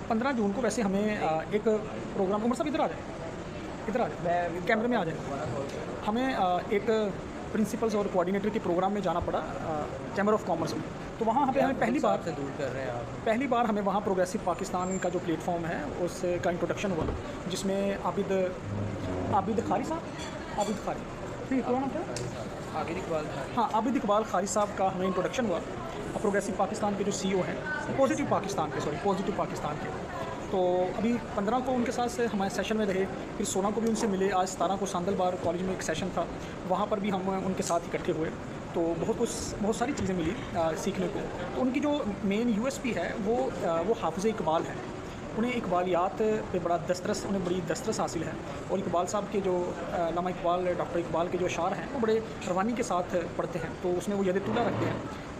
15 जून को वैसे हमें एक प्रोग्राम, उमर साहब इधर आ जाए, कैमरे में आ जाए। हमें एक प्रिंसिपल्स और कोऑर्डिनेटर के प्रोग्राम में जाना पड़ा चैम्बर ऑफ कॉमर्स में। तो वहाँ पे हमें पहली बार से दूर कर रहे हैं आप। पहली बार हमें वहाँ प्रोग्रेसिव पाकिस्तान का जो प्लेटफॉर्म है उसका इंट्रोडक्शन हुआ, जिसमें आबिद खारी साहब, आबिद खारी नहीं पूरा नाम क्या है? आबिद इकबाल खारी। हाँ, आबिद इकबाल खारी साहब का हमें इंट्रोडक्शन हुआ, प्रोग्रेसिव पाकिस्तान के जो सीईओ हैं, पॉजिटिव पाकिस्तान के। तो अभी 15 को उनके साथ से हमारे सेशन में रहे, फिर 16 को भी उनसे मिले, आज 17 को सांदलबार कॉलेज में एक सेशन था, वहाँ पर भी हम उनके साथ इकट्ठे हुए। तो बहुत सारी चीज़ें मिली सीखने को। तो उनकी जो मेन यूएसपी है वो हाफ़िज़ इकबाल है। उन्हें इकबालियात पे उन्हें बड़ी दस्तरस हासिल है। और इकबाल साहब के जो अल्लामा इकबाल, डॉक्टर इकबाल के जो अशार हैं वो बड़े रवानी के साथ पढ़ते हैं, तो उसमें वो यद तुला रखते हैं।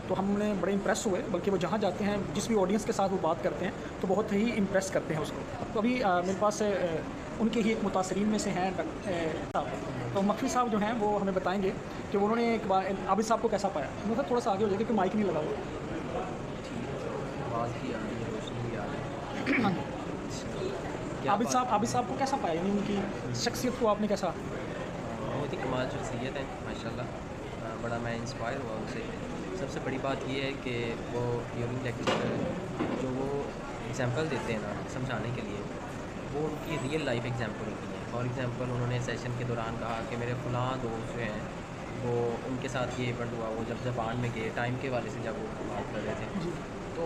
तो हमने बड़े इंप्रेस हुए, बल्कि वो जहाँ जाते हैं जिस भी ऑडियंस के साथ वो बात करते हैं तो बहुत ही इंप्रेस करते हैं उसको। तो अभी मेरे पास उनके ही एक मुतासरीन में से हैं साहब। तो मक्खी साहब जो हैं वो हमें बताएंगे कि उन्होंने एक बार आबिद साहब को कैसा पाया। मतलब थोड़ा सा आगे हो जाए क्योंकि माइक नहीं लगा हुआ। हाँ जी, आबिद साहब को कैसा पाया, यानी उनकी शख्सियत को आपने कैसा? बहुत ही कमाल शख्सियत है माशाल्लाह। बड़ा मैं इंस्पायर हुआ उनसे। सबसे बड़ी बात ये है कि वो ड्यूरिंग लेक्चर जो वो एग्जांपल देते हैं ना समझाने के लिए, वो उनकी रियल लाइफ एग्जांपल होती है। फॉर एग्जांपल उन्होंने सेशन के दौरान कहा कि मेरे फ़लाँ दोस्त जो हैं वो उनके साथ ये इवेंट हुआ, वो जब जापान में गए टाइम के वाले से जब वो बात कर रहे थे। तो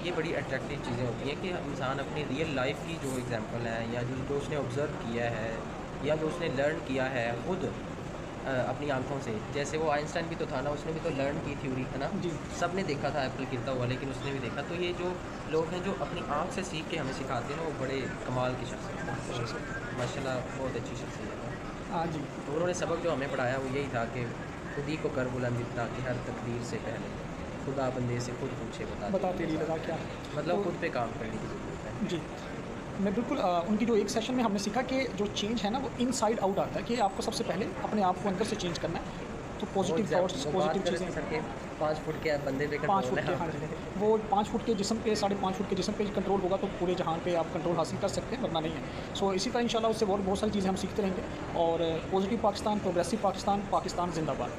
ये बड़ी अट्रैक्टिव चीज़ें होती हैं कि इंसान अपनी रियल लाइफ की जो एग्जांपल है या जो उसने ऑब्ज़र्व किया है या जो उसने लर्न किया है ख़ुद अपनी आंखों से। जैसे वो आइंस्टाइन भी तो था ना, उसने भी तो लर्न की थ्योरी है ना, सब ने देखा था एप्पल गिरता हुआ, लेकिन उसने भी देखा। तो ये जो लोग हैं जो अपनी आँख से सीख के हमें सिखाते हैं ना, वो बड़े कमाल की शख्सियत है माशाल्लाह, बहुत अच्छी शख्सियत है। हाँ जी। तो उन्होंने सबक जो हमें पढ़ाया वो यही था कि खुद ही को कर बुलंद इतना कि हर तकदीर से पहले खुदा बंदे से खुद पूछे बता तेरी रज़ा क्या। मतलब तो खुद पे काम करने की ज़रूरत है। जी, मैं बिल्कुल उनकी जो एक सेशन में हमने सीखा कि जो चेंज है ना वो इनसाइड आउट आता है, कि आपको सबसे पहले अपने आप को अंदर से चेंज करना है। तो पॉजिटिव थॉट्स, पॉजिटिव चीज़ें। सर के 5 फुट के बंदे पे 5 फुट कंट्रोल के, है। हाँ जी, वो 5 फुट के जिस्म पे, 5.5 फुट के जिस्म पे कंट्रोल होगा तो पूरे जहान पे आप कंट्रोल हासिल कर सकते हैं, वरना नहीं है। सो इसी तरह इंशाल्लाह उससे बहुत सारी चीज़ें हम सीखते रहेंगे। और पॉजिटिव पाकिस्तान, प्रोग्रेसिव पाकिस्तान, पाकिस्तान जिंदाबाद।